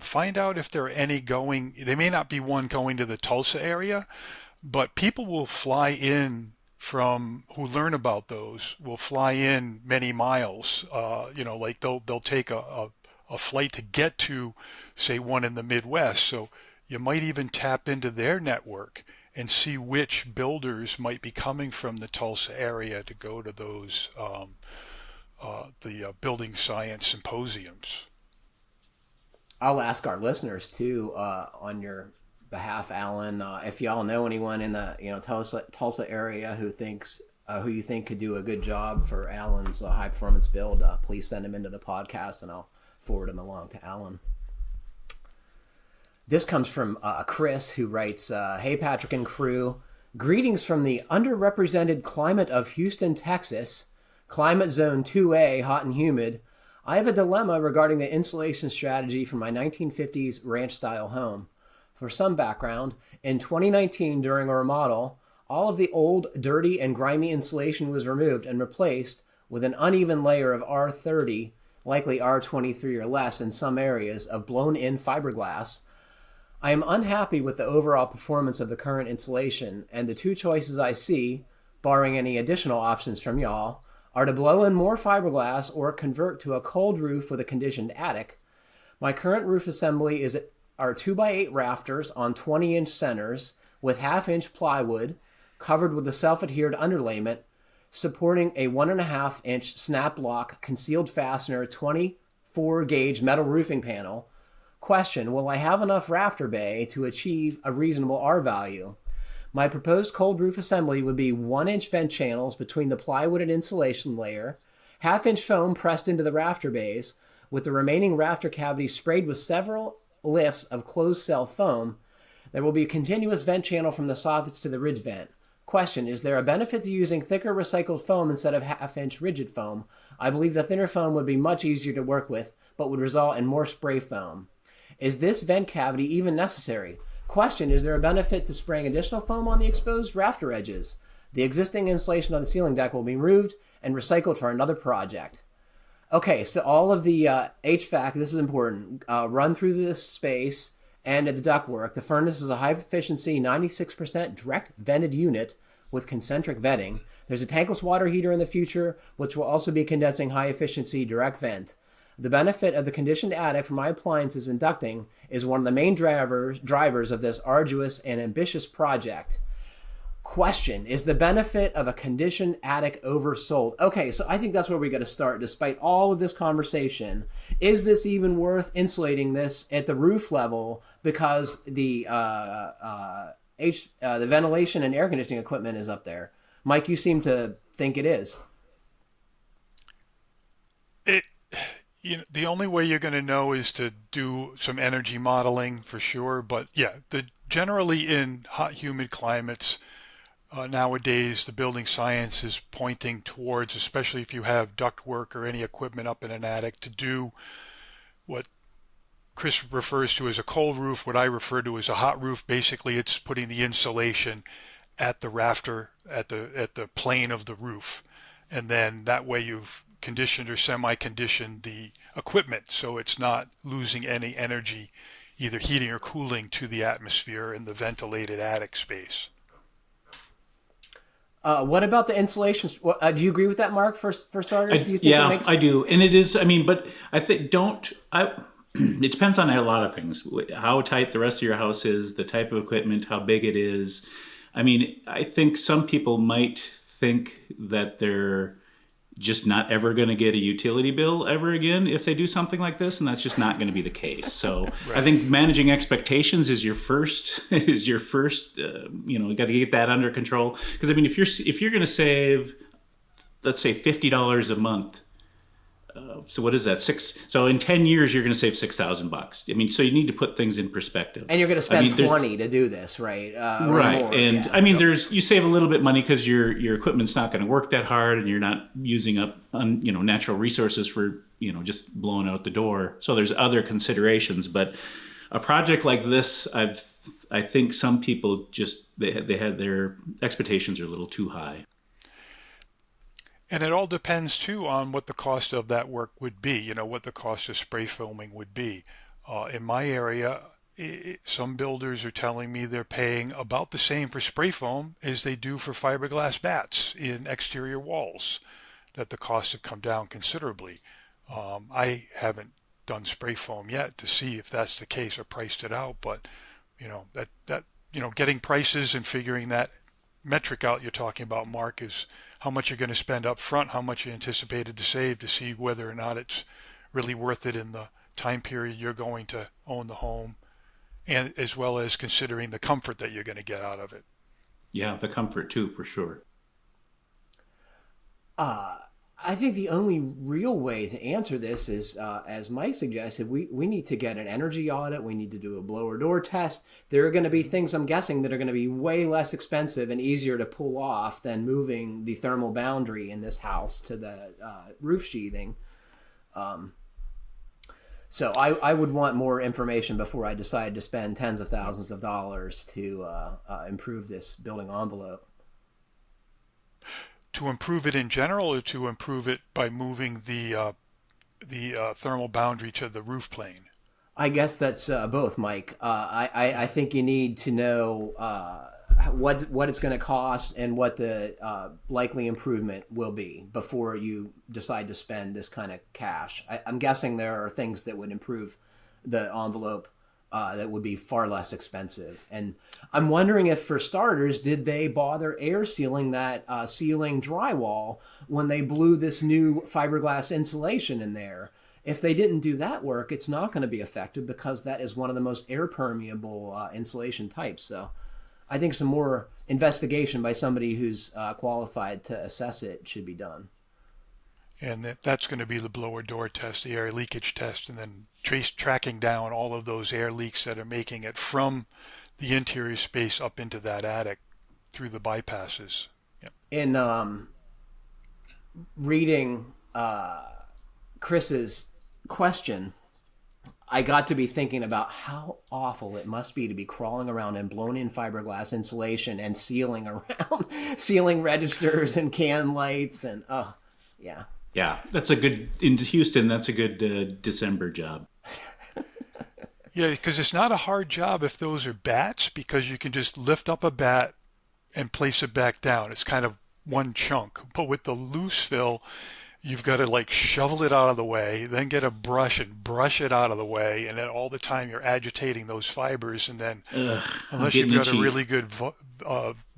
find out if there are any going. There may not be one going to the Tulsa area, but people will fly in who learn about those will fly in many miles. Like they'll take a flight to get to, say, one in the Midwest. So you might even tap into their network and see which builders might be coming from the Tulsa area to go to those the building science symposiums. I'll ask our listeners too, on your behalf, Alan, if y'all know anyone in the Tulsa area who you think could do a good job for Alan's high performance build, please send them into the podcast and I'll forward them along to Alan. This comes from Chris, who writes, "Hey Patrick and crew, greetings from the underrepresented climate of Houston, Texas. Climate zone 2A, hot and humid. I have a dilemma regarding the insulation strategy for my 1950s ranch-style home. For some background, in 2019 during a remodel, all of the old, dirty, and grimy insulation was removed and replaced with an uneven layer of R30, likely R23 or less in some areas, of blown-in fiberglass. I am unhappy with the overall performance of the current insulation, and the two choices I see, barring any additional options from y'all, are to blow in more fiberglass or convert to a cold roof with a conditioned attic. My current roof assembly are 2x8 rafters on 20-inch centers with half-inch plywood covered with a self-adhered underlayment, supporting a 1.5-inch snap lock concealed fastener 24-gauge metal roofing panel. Question, will I have enough rafter bay to achieve a reasonable R value? My proposed cold roof assembly would be 1-inch vent channels between the plywood and insulation layer, half-inch foam pressed into the rafter bays, with the remaining rafter cavity sprayed with several lifts of closed-cell foam. There will be a continuous vent channel from the soffits to the ridge vent. Question, is there a benefit to using thicker recycled foam instead of half-inch rigid foam? I believe the thinner foam would be much easier to work with, but would result in more spray foam. Is this vent cavity even necessary? Question, is there a benefit to spraying additional foam on the exposed rafter edges? The existing insulation on the ceiling deck will be removed and recycled for another project. Okay, so all of the HVAC, this is important, run through this space and at the ductwork. The furnace is a high efficiency 96% direct vented unit with concentric vetting. There's a tankless water heater in the future, which will also be condensing high-efficiency direct vent. The benefit of the conditioned attic for my appliances and ducting is one of the main drivers of this arduous and ambitious project. Question, is the benefit of a conditioned attic oversold? Okay, so I think that's where we got to start. Despite all of this conversation, is this even worth insulating this at the roof level because the ventilation and air conditioning equipment is up there? Mike, you seem to think it is. The only way you're going to know is to do some energy modeling for sure. But yeah, generally in hot, humid climates, nowadays the building science is pointing towards, especially if you have ductwork or any equipment up in an attic, to do what Chris refers to as a cold roof, what I refer to as a hot roof. Basically, it's putting the insulation at the rafter, at the plane of the roof, and then that way you've conditioned or semi-conditioned the equipment so it's not losing any energy, either heating or cooling, to the atmosphere in the ventilated attic space. What about the insulation? Do you agree with that, Mark? For starters, do you think yeah, it makes... I do, and it is. I mean, but I think it depends on a lot of things: how tight the rest of your house is, the type of equipment, how big it is. I mean, I think some people might think that they're just not ever going to get a utility bill ever again if they do something like this, and that's just not going to be the case. So right. I think managing expectations is your first you got to get that under control. Because I mean, if you're going to save, let's say $50 a month, so what is that? So in 10 years, you're going to save $6,000. I mean, so you need to put things in perspective. And you're going to spend 20 to do this, right? Right. More, and yeah. I mean, you save a little bit of money because your equipment's not going to work that hard, and you're not using up natural resources for just blowing out the door. So there's other considerations, but a project like this, I think some people just they had their expectations are a little too high. And it all depends, too, on what the cost of that work would be, what the cost of spray foaming would be. In my area, some builders are telling me they're paying about the same for spray foam as they do for fiberglass bats in exterior walls, that the costs have come down considerably. I haven't done spray foam yet to see if that's the case or priced it out, but, getting prices and figuring that metric out you're talking about, Mark, is how much you're going to spend up front, how much you anticipated to save, to see whether or not it's really worth it in the time period you're going to own the home, and as well as considering the comfort that you're going to get out of it. Yeah, the comfort too, for sure. I think the only real way to answer this is, as Mike suggested, we need to get an energy audit. We need to do a blower door test. There are going to be things, I'm guessing, that are going to be way less expensive and easier to pull off than moving the thermal boundary in this house to the roof sheathing. So I would want more information before I decide to spend tens of thousands of dollars to improve this building envelope. To improve it in general, or to improve it by moving the thermal boundary to the roof plane? I guess that's both, Mike. I think you need to know what it's going to cost and what the likely improvement will be before you decide to spend this kind of cash. I'm guessing there are things that would improve the envelope that would be far less expensive. And I'm wondering if, for starters, did they bother air sealing that ceiling drywall when they blew this new fiberglass insulation in there? If they didn't do that work, it's not going to be effective because that is one of the most air permeable insulation types. So I think some more investigation by somebody who's qualified to assess it should be done. And that's going to be the blower door test, the air leakage test, and then tracking down all of those air leaks that are making it from the interior space up into that attic through the bypasses. Yep. In reading Chris's question, I got to be thinking about how awful it must be to be crawling around in blown-in fiberglass insulation and sealing around, sealing registers and can lights, and yeah. Yeah, in Houston, that's a good December job. Yeah, because it's not a hard job if those are bats, because you can just lift up a bat and place it back down. It's kind of one chunk. But with the loose fill, you've got to like shovel it out of the way, then get a brush and brush it out of the way, and then all the time you're agitating those fibers. And then unless you've got a really good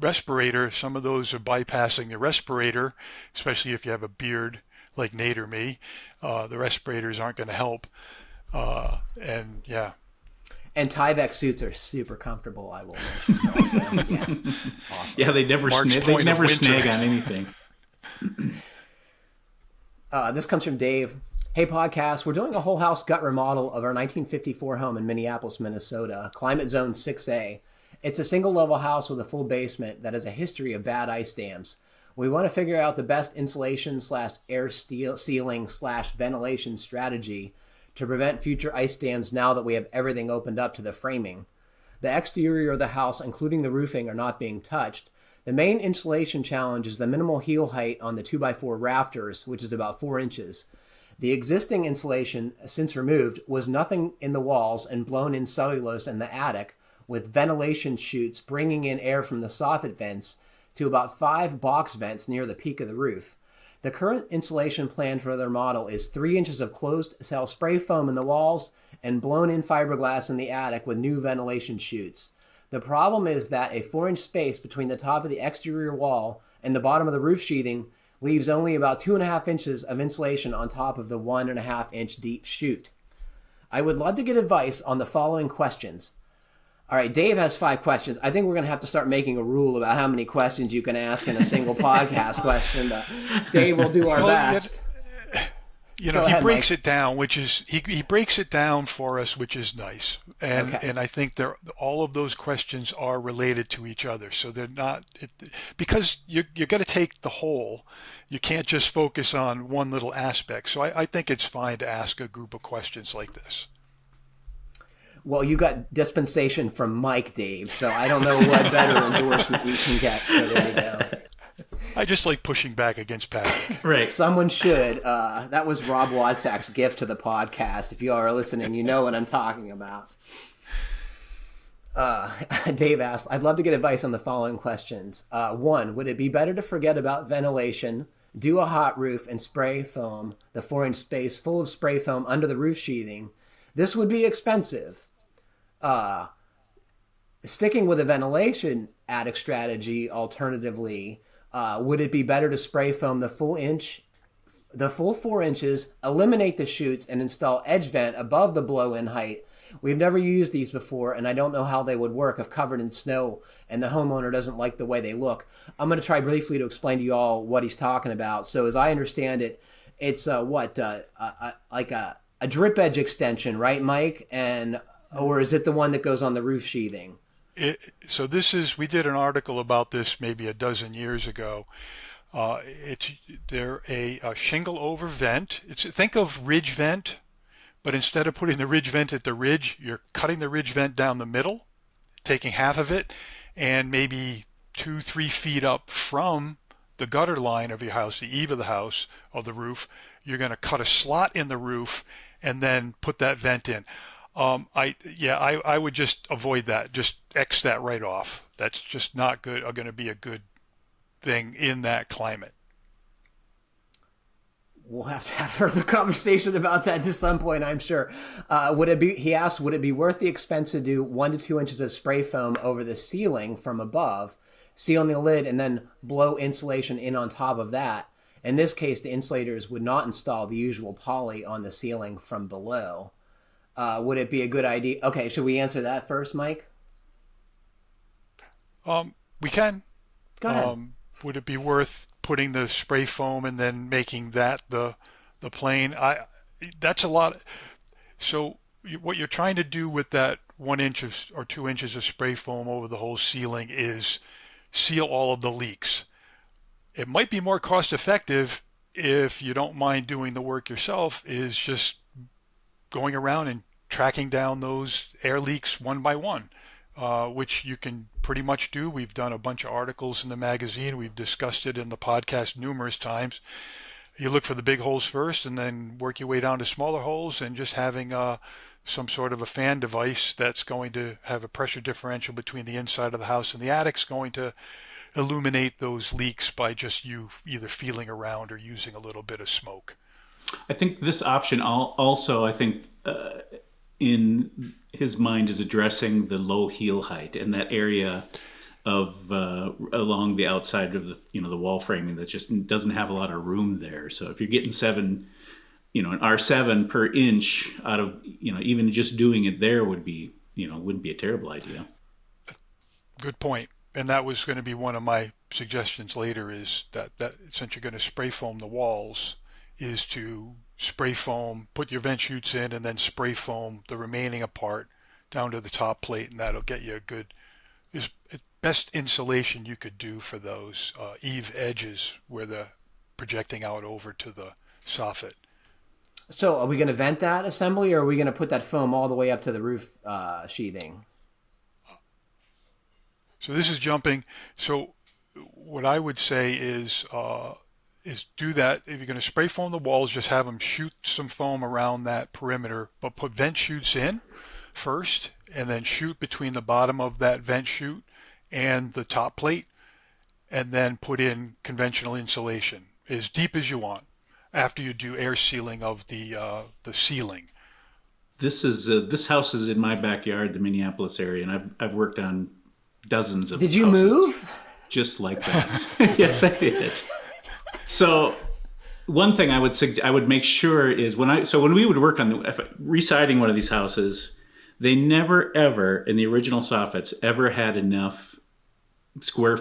respirator, some of those are bypassing the respirator, especially if you have a beard like Nate or me. The respirators aren't going to help. And yeah. And Tyvek suits are super comfortable, I will mention also. Yeah. Awesome. Yeah, they never snag on anything. This comes from Dave. Hey, podcast. We're doing a whole house gut remodel of our 1954 home in Minneapolis, Minnesota, climate zone 6A. It's a single level house with a full basement that has a history of bad ice dams. We want to figure out the best insulation / air sealing / ventilation strategy to prevent future ice dams now that we have everything opened up to the framing. The exterior of the house, including the roofing, are not being touched. The main insulation challenge is the minimal heel height on the 2x4 rafters, which is about 4 inches. The existing insulation, since removed, was nothing in the walls and blown in cellulose in the attic, with ventilation chutes bringing in air from the soffit vents to about 5 box vents near the peak of the roof. The current insulation plan for their model is 3 inches of closed cell spray foam in the walls and blown in fiberglass in the attic with new ventilation chutes. The problem is that a 4-inch space between the top of the exterior wall and the bottom of the roof sheathing leaves only about 2.5 inches of insulation on top of the 1.5-inch deep chute. I would love to get advice on the following questions. All right, Dave has 5 questions. I think we're going to have to start making a rule about how many questions you can ask in a single podcast question. Dave will do our best. He breaks it down, which is he breaks it down for us, which is nice. And and I think all of those questions are related to each other. So they're not because you're going to take the whole. You can't just focus on one little aspect. So I think it's fine to ask a group of questions like this. Well, you got dispensation from Mike, Dave, so I don't know what better endorsement you can get. So there you go. I just like pushing back against Patrick. Right. Someone should. That was Rob Wadsack's gift to the podcast. If you all are listening, you know what I'm talking about. Dave asked, I'd love to get advice on the following questions. 1, would it be better to forget about ventilation, do a hot roof, and spray foam the 4-inch space full of spray foam under the roof sheathing? This would be expensive. Sticking with a ventilation attic strategy, alternatively, would it be better to spray foam the full 4 inches, eliminate the chutes, and install edge vent above the blow-in height? We've never used these before, and I don't know how they would work if covered in snow and the homeowner doesn't like the way they look. I'm going to try briefly to explain to you all what he's talking about. So as I understand it, it's like a drip edge extension, right, Mike? Or is it the one that goes on the roof sheathing? We did an article about this maybe a dozen years ago. They're a shingle over vent. Think of ridge vent, but instead of putting the ridge vent at the ridge, you're cutting the ridge vent down the middle, taking half of it, and maybe 2-3 feet up from the gutter line of your house, the eave of the house, of the roof, you're going to cut a slot in the roof and then put that vent in. I would just avoid that. Just X that right off. That's just not good. Are going to be a good thing in that climate. We'll have to have further conversation about that at some point, I'm sure. He asked, would it be worth the expense to do 1 to 2 inches of spray foam over the ceiling from above, seal the lid, and then blow insulation in on top of that? In this case, the insulators would not install the usual poly on the ceiling from below. Would it be a good idea? Okay, should we answer that first, Mike? We can. Go ahead. Would it be worth putting the spray foam and then making that the plane? That's a lot. So what you're trying to do with that 1 inch or 2 inches of spray foam over the whole ceiling is seal all of the leaks. It might be more cost effective if you don't mind doing the work yourself, is just going around and tracking down those air leaks one by one, which you can pretty much do. We've done a bunch of articles in the magazine. We've discussed it in the podcast numerous times. You look for the big holes first and then work your way down to smaller holes, and just having some sort of a fan device that's going to have a pressure differential between the inside of the house and the attic's going to illuminate those leaks by just you either feeling around or using a little bit of smoke. I think this option also, I think, in his mind is addressing the low heel height and that area of along the outside of the wall framing that just doesn't have a lot of room there. So if you're getting an R7 per inch out of, even just doing it there wouldn't be a terrible idea. Good point. And that was going to be one of my suggestions later, is that since you're going to spray foam the walls, is to spray foam, put your vent chutes in, and then spray foam the remaining part down to the top plate, and that'll get you a good, best insulation you could do for those eave edges where they're projecting out over to the soffit. So are we going to vent that assembly, or are we going to put that foam all the way up to the roof sheathing? So this is jumping. So what I would say is do that. If you're going to spray foam the walls, just have them shoot some foam around that perimeter, but put vent chutes in first, and then shoot between the bottom of that vent chute and the top plate, and then put in conventional insulation as deep as you want after you do air sealing of the ceiling. This house is in my backyard, the Minneapolis area, and I've worked on dozens of Did you houses move? just like that. Yes, I did. So one thing I would make sure is when we would work on residing one of these houses, they never ever in the original soffits ever had enough square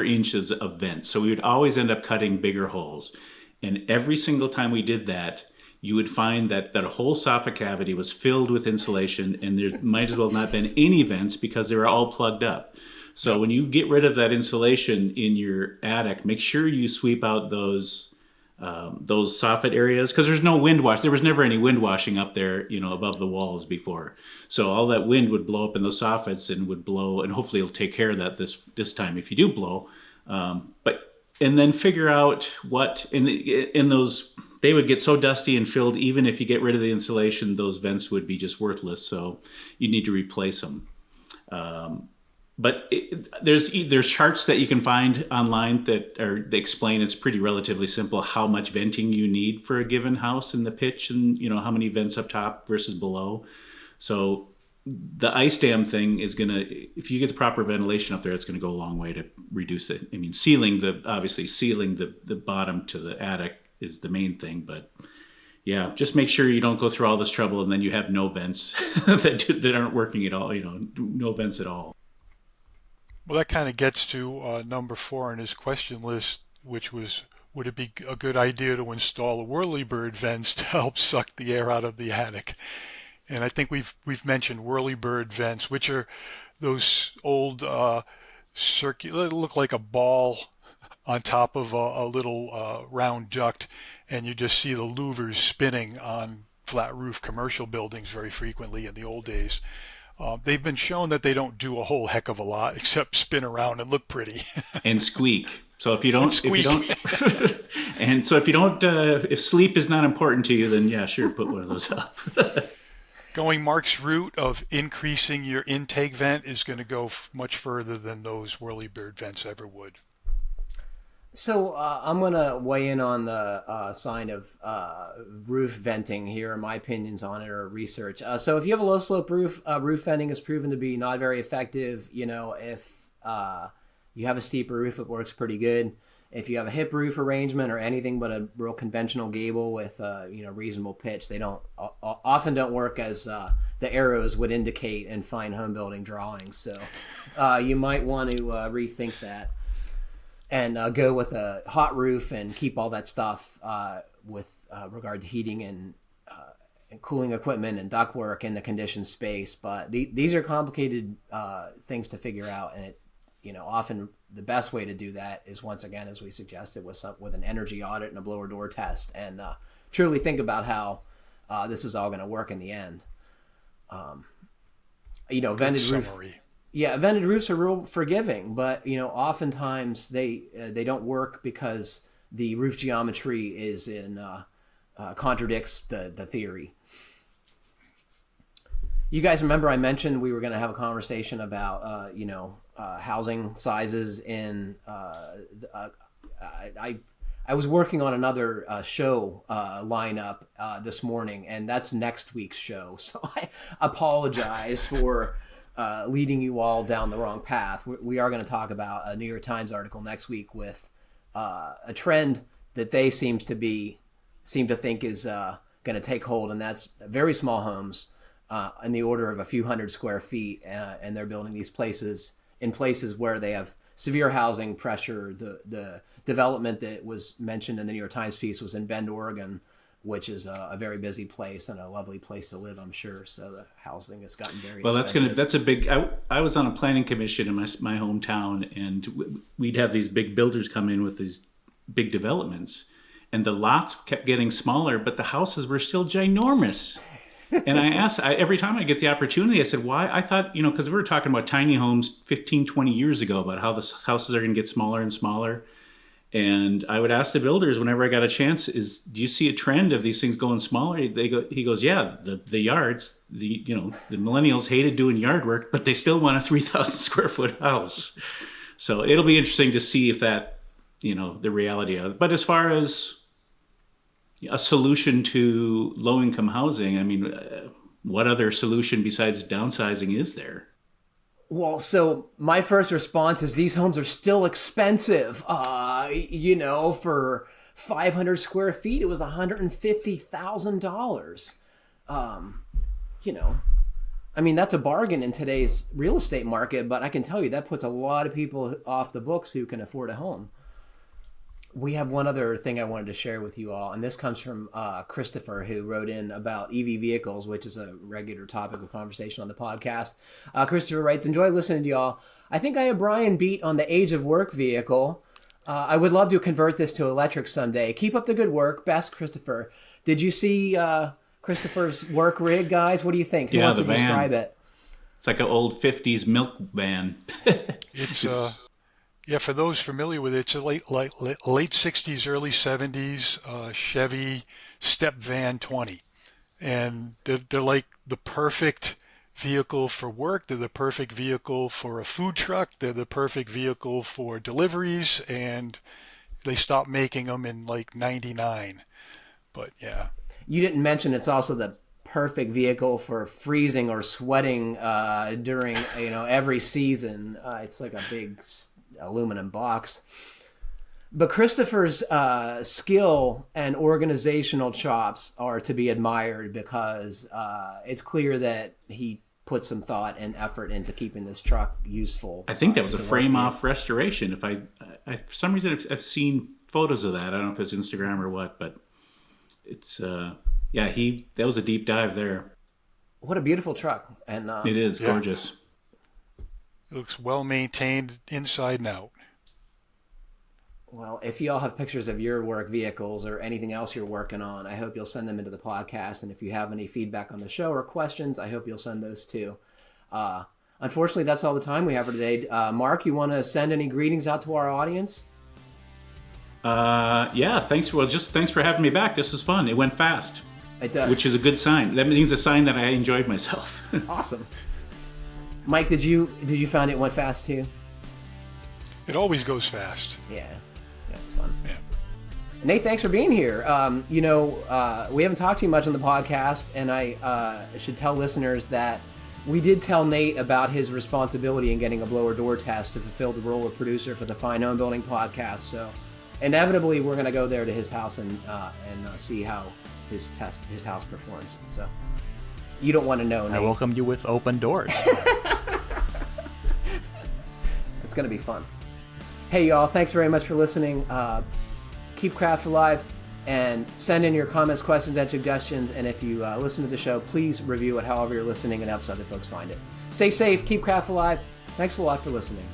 inches of vents. So we would always end up cutting bigger holes. And every single time we did that, you would find that a whole soffit cavity was filled with insulation, and there might as well not been any vents because they were all plugged up. So when you get rid of that insulation in your attic, make sure you sweep out those soffit areas, because there's no wind wash. There was never any wind washing up there, above the walls before. So all that wind would blow up in those soffits and would blow, and hopefully it'll take care of that this time if you do blow. And then figure out what in those. They would get so dusty and filled, even if you get rid of the insulation, those vents would be just worthless. So you need to replace them. But there's charts that you can find online that explain, it's pretty relatively simple, how much venting you need for a given house in the pitch, and how many vents up top versus below. So the ice dam thing is if you get the proper ventilation up there, it's gonna go a long way to reduce it. I mean, sealing the bottom to the attic is the main thing, but yeah, just make sure you don't go through all this trouble and then you have no vents that aren't working at all, no vents at all. Well, that kind of gets to number 4 on his question list, which was, would it be a good idea to install whirlybird vents to help suck the air out of the attic? And I think we've mentioned whirlybird vents, which are those old circular, look like a ball on top of a little round duct, and you just see the louvers spinning on flat roof commercial buildings very frequently in the old days. They've been shown that they don't do a whole heck of a lot except spin around and look pretty. And squeak. So if sleep is not important to you, then yeah, sure, put one of those up. Going Mark's route of increasing your intake vent is going to go much further than those whirlybird vents ever would. So I'm going to weigh in on the sign of roof venting here, and my opinions on it or research. So if you have a low slope roof, roof venting is proven to be not very effective. If you have a steeper roof, it works pretty good. If you have a hip roof arrangement or anything but a real conventional gable with reasonable pitch, they often don't work as the arrows would indicate in fine home building drawings. So you might want to rethink that. And go with a hot roof and keep all that stuff with regard to heating and cooling equipment and ductwork in the conditioned space. But these are complicated things to figure out, and often the best way to do that is, once again, as we suggested, with an energy audit and a blower door test, and truly think about how this is all going to work in the end. Vented roof. Yeah, vented roofs are real forgiving, but oftentimes they don't work because the roof geometry is contradicts the theory. You guys remember I mentioned we were going to have a conversation about, housing sizes in, I was working on another show lineup this morning, and that's next week's show. So I apologize for leading you all down the wrong path. We are going to talk about a New York Times article next week with a trend that they seem to think is going to take hold, and that's very small homes in the order of a few hundred square feet, and they're building these places in places where they have severe housing pressure. The development that was mentioned in the New York Times piece was in Bend, Oregon, which is a very busy place and a lovely place to live, I'm sure. So the housing has gotten very expensive. That's a big. I was on a planning commission in my hometown, and we'd have these big builders come in with these big developments, and the lots kept getting smaller, but the houses were still ginormous. And I asked, every time I get the opportunity, I said, why? I thought, because we were talking about tiny homes 15, 20 years ago about how the houses are going to get smaller and smaller. And I would ask the builders whenever I got a chance, do you see a trend of these things going smaller? He goes, yeah, the yards, the millennials hated doing yard work, but they still want a 3,000 square foot house. So it'll be interesting to see if that, the reality of it. But as far as a solution to low-income housing, I mean, what other solution besides downsizing is there? Well, so my first response is these homes are still expensive. For 500 square feet, it was $150,000. I mean, that's a bargain in today's real estate market, but I can tell you that puts a lot of people off the books who can afford a home. We have one other thing I wanted to share with you all, and this comes from Christopher, who wrote in about EV vehicles, which is a regular topic of conversation on the podcast. Christopher writes, enjoy listening to y'all. I think I have Brian beat on the age of work vehicle. I would love to convert this to electric someday. Keep up the good work. Best, Christopher. Did you see Christopher's work rig, guys? What do you think? Who wants to describe it? It's like an old 50s milk van. It's... Yeah, for those familiar with it, it's a late 60s, early 70s Chevy Step Van 20. And they're like the perfect vehicle for work. They're the perfect vehicle for a food truck. They're the perfect vehicle for deliveries. And they stopped making them in like 99. But yeah. You didn't mention it's also the perfect vehicle for freezing or sweating during every season. It's like a big aluminum box. But Christopher's skill and organizational chops are to be admired because it's clear that he put some thought and effort into keeping this truck useful. I think that was a frame-off restoration. If I for some reason I've seen photos of that. I don't know if it's Instagram or what, but it's that was a deep dive there. What a beautiful truck. And it is gorgeous. It looks well maintained inside and out. Well, if you all have pictures of your work vehicles or anything else you're working on, I hope you'll send them into the podcast. And if you have any feedback on the show or questions, I hope you'll send those too. Unfortunately, that's all the time we have for today. Mark, you want to send any greetings out to our audience? Thanks for having me back. This was fun. It went fast. It does. Which is a good sign. That means a sign that I enjoyed myself. Awesome. Mike, did you find it went fast too? It always goes fast. Yeah, it's fun. Yeah. Nate, thanks for being here. We haven't talked to you much on the podcast, and I should tell listeners that we did tell Nate about his responsibility in getting a blower door test to fulfill the role of producer for the Fine Homebuilding podcast. So, inevitably, we're going to go there to his house and see how his house performs. So. You don't want to know, Nate. I welcome you with open doors. It's going to be fun. Hey, y'all. Thanks very much for listening. Keep craft alive and send in your comments, questions, and suggestions. And if you listen to the show, please review it however you're listening and helps other folks find it. Stay safe. Keep craft alive. Thanks a lot for listening.